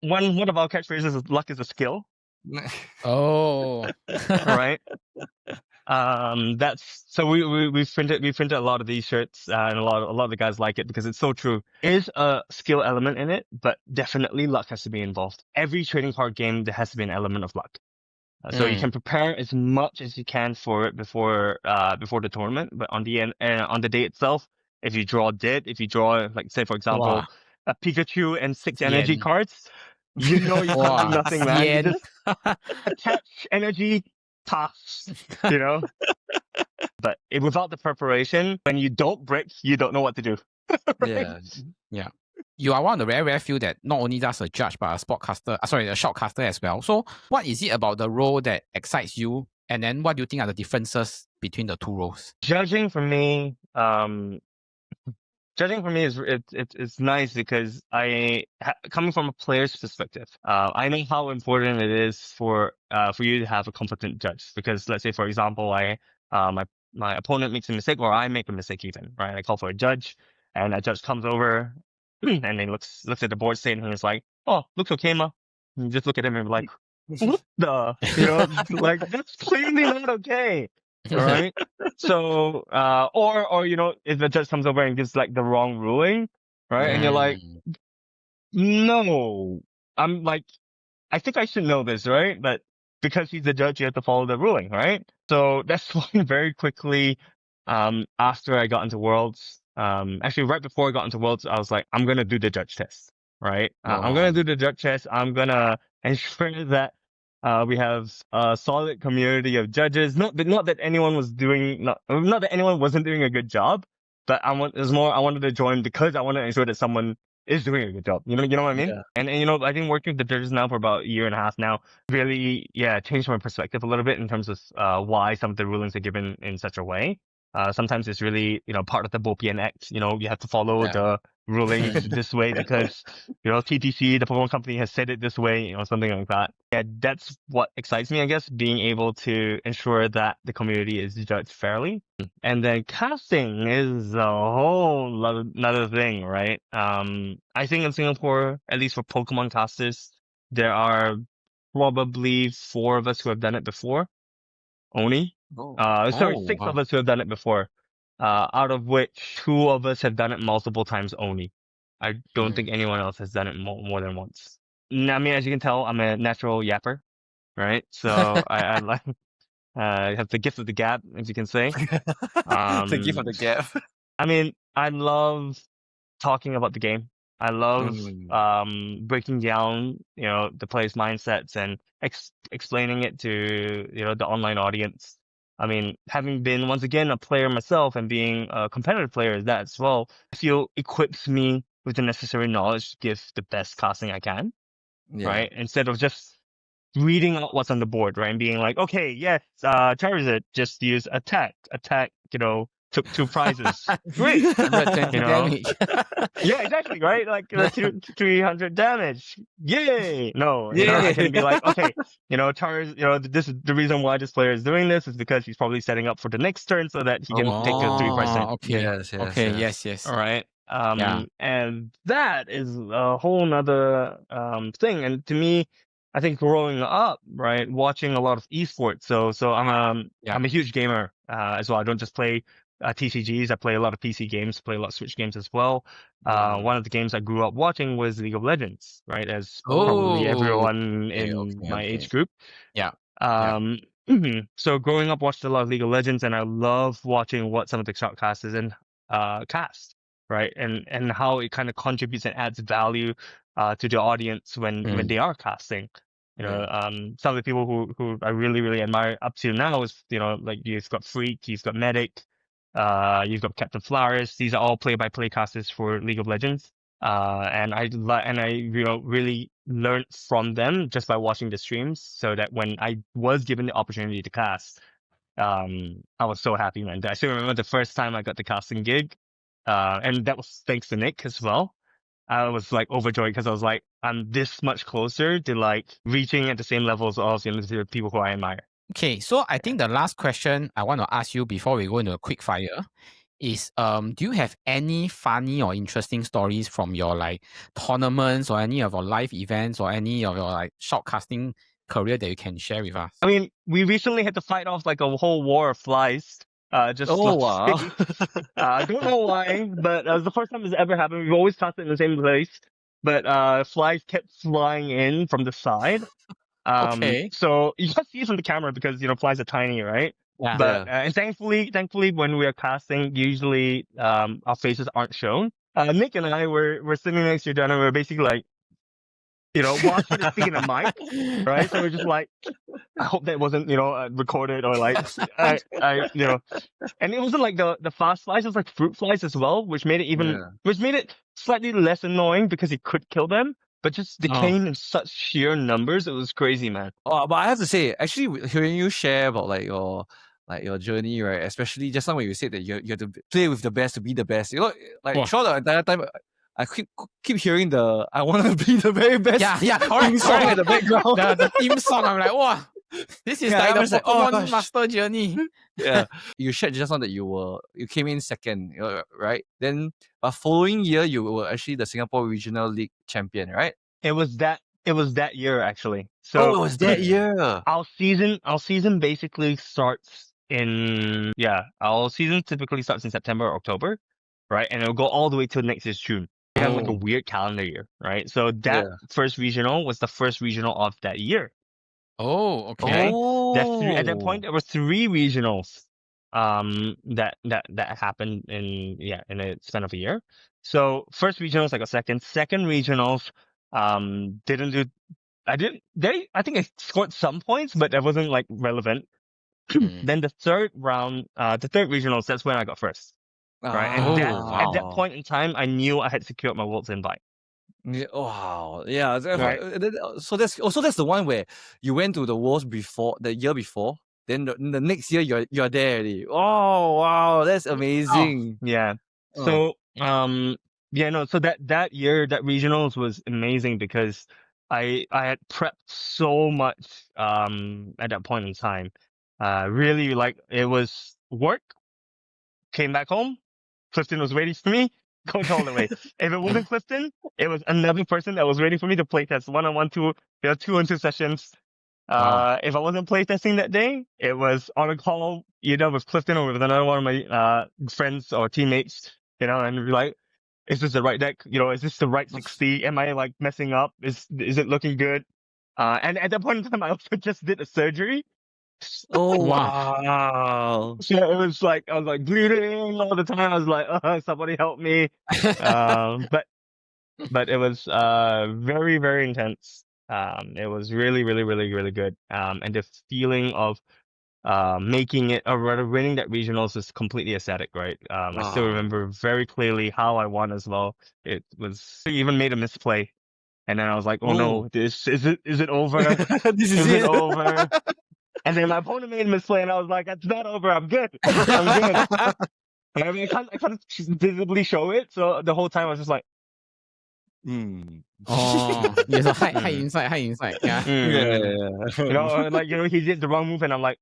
One of our catchphrases is luck is a skill. Oh. Right. That's so we printed a lot of these shirts, and a lot of the guys like it because it's so true. There's a skill element in it, but definitely luck has to be involved. Every trading card game, there has to be an element of luck. So you can prepare as much as you can for it before the tournament, but on the day itself, if you draw like say for example a Pikachu and 6 energy cards, you can't do nothing, man. You just attach energy, toss, But without the preparation, when you don't brick, you don't know what to do. Right? Yeah. You are one of the very few that not only does a judge, but a shoutcaster as well. So what is it about the role that excites you? And then what do you think are the differences between the 2 roles? Judging for me, Judging for me is it's nice because coming from a player's perspective, I know how important it is for you to have a competent judge. Because let's say, for example, my opponent makes a mistake, or I make a mistake even, right? I call for a judge, and a judge comes over and he looks at the board state and he's like, "Oh, looks okay, ma." And you just look at him and be like, "What the?" Like, that's clearly not okay. Right? So, or, if the judge comes over and gives like the wrong ruling, right? And you're like, no, I'm like, I think I should know this, right? But because he's the judge, you have to follow the ruling, right? So that's why very quickly, after I got into Worlds, actually right before I got into Worlds, I was like, I'm going to do the judge test, right? I'm going to do the judge test. I'm going to ensure that we have a solid community of judges. Not that anyone not that anyone wasn't doing a good job, but I wanted to join because I want to ensure that someone is doing a good job. You know what I mean? Yeah. And I've been working with the judges now for about a year and a half now. Really, changed my perspective a little bit in terms of why some of the rulings are given in such a way. Sometimes it's really, part of the Bopian Act. You have to follow the rulings this way because, TTC, the Pokemon company, has said it this way, something like that. Yeah, that's what excites me, I guess, being able to ensure that the community is judged fairly. And then casting is a whole another thing, right? I think in Singapore, at least for Pokemon casters, there are probably 4 of us who have done it before. Only. Six of us who have done it before. Out of which 2 of us have done it multiple times only. I don't think anyone else has done it more than once. I mean, as you can tell, I'm a natural yapper, right? So I like have the gift of the gab, as you can say. The gift of the gap. I mean, I love talking about the game. I love breaking down, the players' mindsets and explaining it to, the online audience. I mean, having been once again a player myself and being a competitive player as that as well, I feel equips me with the necessary knowledge to give the best casting I can, right? Instead of just reading out what's on the board, right? And being like, okay, yes, Charizard just used attack, took 2 prizes. Great. Damage. Yeah, exactly, right? Like 300 damage. Yay! No, I can be like, okay, Charizard, this is the reason why this player is doing this is because he's probably setting up for the next turn so that he can take a 3%. Okay. Yes. All right. And that is a whole nother thing. And to me, I think growing up, right, watching a lot of esports. So I'm a huge gamer as well. I don't just play TCGs. I play a lot of PC games, play a lot of Switch games as well. One of the games I grew up watching was League of Legends, right? As probably everyone in my age group. So growing up, watched a lot of League of Legends, and I love watching what some of the shoutcasters and cast, right? And how it kind of contributes and adds value to the audience when they are casting. Some of the people who I really, really admire up to now is, like you've got Freak, you've got Medic, you've got Captain Flowers. These are all play-by-play casters for League of Legends. And I really learned from them just by watching the streams, so that when I was given the opportunity to cast, I was so happy, man. I still remember the first time I got the casting gig, and that was thanks to Nick as well. I was like overjoyed because I was like, I'm this much closer to like reaching at the same levels of the people who I admire. Okay, so I think the last question I want to ask you before we go into a quick fire is, do you have any funny or interesting stories from your like tournaments or any of your live events or any of your like shoutcasting career that you can share with us? I mean, we recently had to fight off like a whole war of flies. I don't know why, but it was the first time it's ever happened. We've always casted in the same place, but flies kept flying in from the side. So you can't see it from the camera because flies are tiny, right? Yeah. But and thankfully, when we are casting, usually our faces aren't shown. Nick and I were sitting next to each other, and we were basically like, watching it speaking a mic, right? So we're just like, I hope that wasn't, recorded or like, and it wasn't like the fast flies, it was like fruit flies as well, which made it slightly less annoying because it could kill them, but just they came in such sheer numbers, it was crazy, man. But I have to say, actually, hearing you share about like your like your journey, right? Especially just now when you said that you have to play with the best to be the best. You know, like throughout the entire time, I keep hearing the I want to be the very best. Yeah, correct. Song at the background. the theme song. I'm like, wow, this is like the Pokemon master journey. Yeah, you shared just now that you came in second, right? Then, but following year you were actually the Singapore Regional League champion, right? It was that year actually. So it was that year. Our season basically starts our season typically starts in September or October, right? And it'll go all the way till next year's June. We have like a weird calendar year, right? So that first regional was the first regional of that year. Oh, okay. At that point, there were 3 regionals that happened in a span of a year. So first regionals I got second. Second regionals didn't do. I think I scored some points, but that wasn't like relevant. Then the third round, the third regionals, that's when I got first. Right, and at that point in time, I knew I had secured my World's invite. Yeah, wow. Yeah. Right. So that's the one where you went to the Worlds the year before. Then the next year you're there already. Oh wow, that's amazing. Oh, yeah. So so that year, that regionals was amazing because I had prepped so much at that point in time. Really, like, it was work, came back home, Clifton was waiting for me, going all the way. If it wasn't Clifton, it was another person that was waiting for me to play test 1-on-1, 2-on-2 sessions. If I wasn't playtesting that day, it was on a call either with Clifton or with another one of my friends or teammates, and be like, is this the right deck? Is this the right 60? Am I like messing up? Is it looking good? And at that point in time, I also just did a surgery. Oh wow! So it was like I was like bleeding all the time. I was like, somebody help me! But it was very, very intense. It was really, really, really, really good. And the feeling of making it, or rather winning that regionals, is completely ecstatic, right? I still remember very clearly how I won as well. It was, I even made a misplay, and then I was like, oh no, is it over? This is it over? And then my opponent made a misplay, and I was like, it's not over. I'm good. I'm good. I mean, I can't visibly show it, so the whole time I was just like, Oh, yeah, so hide inside. Yeah. He did the wrong move, and I'm like,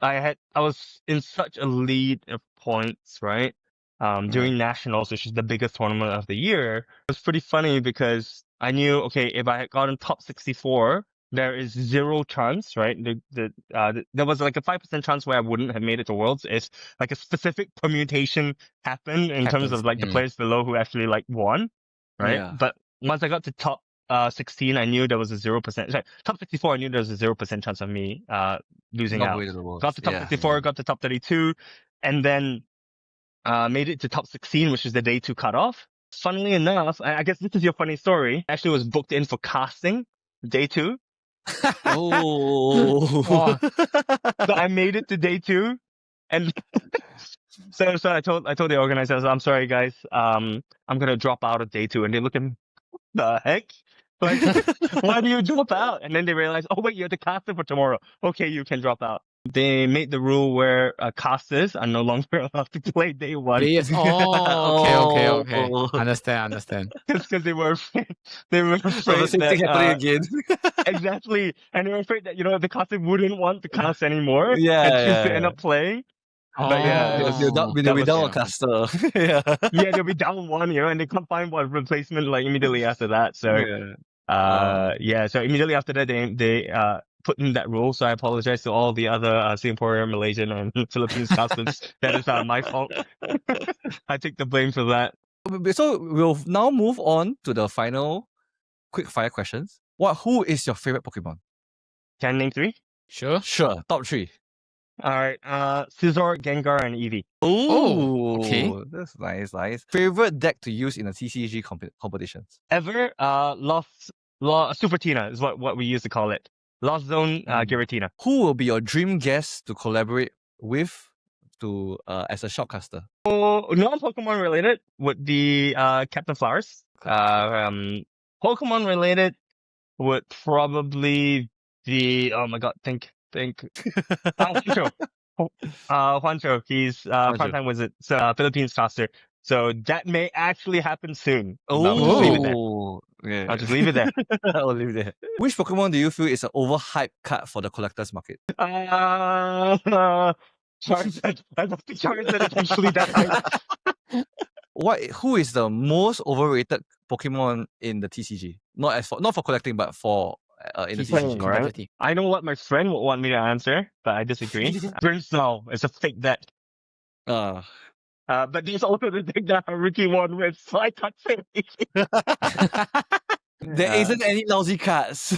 I was in such a lead of points, right? During nationals, which is the biggest tournament of the year. It was pretty funny because I knew, okay, if I had gotten top 64, there is 0 chance, right? There was like a 5% chance where I wouldn't have made it to Worlds if like a specific permutation happened in terms of like the players below who actually like won, right? Yeah. But once I got to top 16, I knew there was a 0%. Sorry, top 64, I knew there was a 0% chance of me losing out. Got to top 64, got to top 32, and then made it to top 16, which is the day 2 cutoff. Funnily enough, I guess this is your funny story. I actually was booked in for casting day 2. So I made it to day 2, and so I told the organizers, I'm sorry guys, I'm gonna drop out of day 2, and they look at me, the heck? Like, why do you drop out? And then they realize, oh wait, you have to cast it for tomorrow. Okay, you can drop out. They made the rule where casters are no longer allowed to play day 1. Oh, okay. Understand. Just because they were afraid. They were afraid so the same thing happening again. Exactly. And they were afraid that, the caster wouldn't want to cast anymore. And choose to end up playing. But they'll be down a caster. They'll be down 1, and they can't find one replacement like immediately after that. So so immediately after that they put in that rule. So I apologize to all the other Singaporean, Malaysian, and Philippines casters. That is my fault. I take the blame for that. So we'll now move on to the final quick-fire questions. Who is your favorite Pokemon? Can I name 3? Sure. Top 3. All right. Scizor, Gengar, and Eevee. Oh, okay. That's nice. Favorite deck to use in the TCG competitions? Ever? Super Tina is what we used to call it. Lost Zone, Giratina. Who will be your dream guest to collaborate with as a shoutcaster? Non-Pokemon related would be Captain Flowers. Pokemon related would probably be, oh my god, think think. Juancho. Juancho, he's part-time wizard, so Philippines caster. So that may actually happen soon. But we'll just leave it there. Yeah. I'll just leave it there. I'll leave it there. Which Pokemon do you feel is an overhyped card for the collector's market? Charizard. I love the Charizard is actually that hype. Who is the most overrated Pokemon in the TCG? Not for collecting, but for in the Playing, TCG. right? I know what my friend would want me to answer, but I disagree. Brimstone is a fake deck. But there's also the deck that Haruki won with, so I can't say anything. There isn't any lousy cards.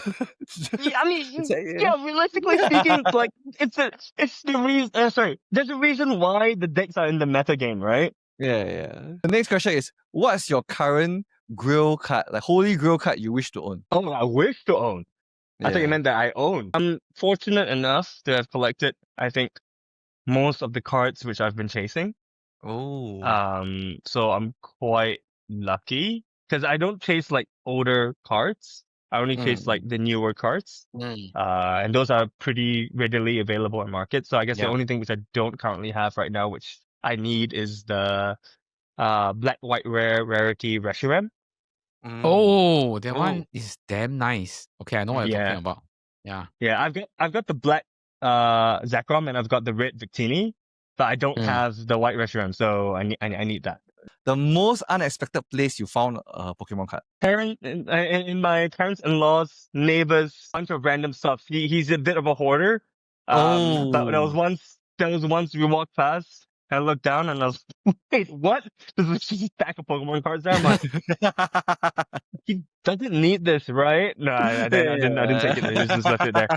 Yeah, I mean, realistically speaking, like it's the reason. Sorry, there's a reason why the decks are in the meta game, right? Yeah. The next question is, what's your current Grail card, like Holy Grail card you wish to own? Oh, I wish to own. I thought you meant that I own. I'm fortunate enough to have collected, I think, most of the cards which I've been chasing. Oh. So I'm quite lucky because I don't chase like older cards. I only chase like the newer cards. And those are pretty readily available in market. So I guess the only thing which I don't currently have right now, which I need, is the black white rarity Reshiram. Oh, that one is damn nice. Okay, I know what you're talking about. Yeah. I've got the black Zekrom and I've got the red Victini, but I don't have the white Reshiram, so I need that. The most unexpected place you found a Pokemon card? In my parents-in-law's neighbor's bunch of random stuff. He's a bit of a hoarder. But there was once we walked past. I looked down and I was, wait, what? There's just a stack of Pokemon cards there. I'm like, he doesn't need this, right? No, I didn't take it. I just left it there.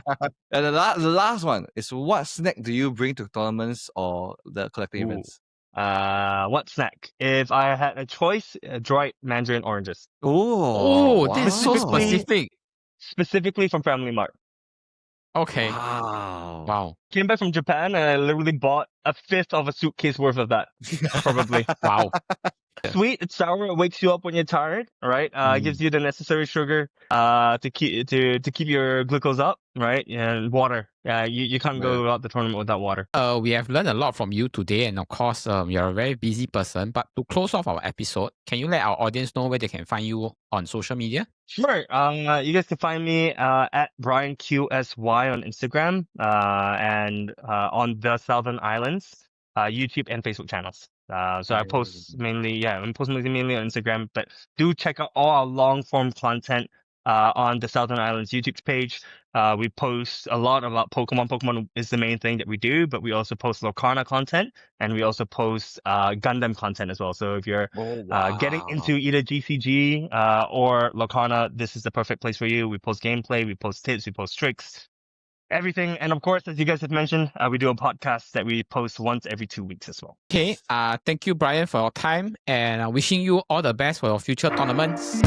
And the last one is, what snack do you bring to tournaments or the collecting events? What snack? If I had a choice, dried mandarin oranges. Oh, that's so specific. Specifically from Family Mart. Okay. Wow. Came back from Japan and I literally bought a fifth of a suitcase worth of that. Probably. Wow. Sweet, it's sour, it wakes you up when you're tired, right? It gives you the necessary sugar to keep your glucose up, right? And water. You can't go out the tournament without water. We have learned a lot from you today, and of course, you're a very busy person. But to close off our episode, can you let our audience know where they can find you on social media? Sure. You guys can find me at Bryan QSY on Instagram and on the Southern Islands YouTube and Facebook channels. So I post mainly on Instagram, but do check out all our long form content on the Southern Islands YouTube page. We post a lot about Pokemon. Pokemon is the main thing that we do, but we also post Lorcana content and we also post Gundam content as well. So if you're getting into either GCG or Lorcana, this is the perfect place for you. We post gameplay, we post tips, we post tricks, everything. And of course, as you guys have mentioned, we do a podcast that we post once every 2 weeks as well. Okay. Thank you, Bryan, for your time, and wishing you all the best for your future tournaments.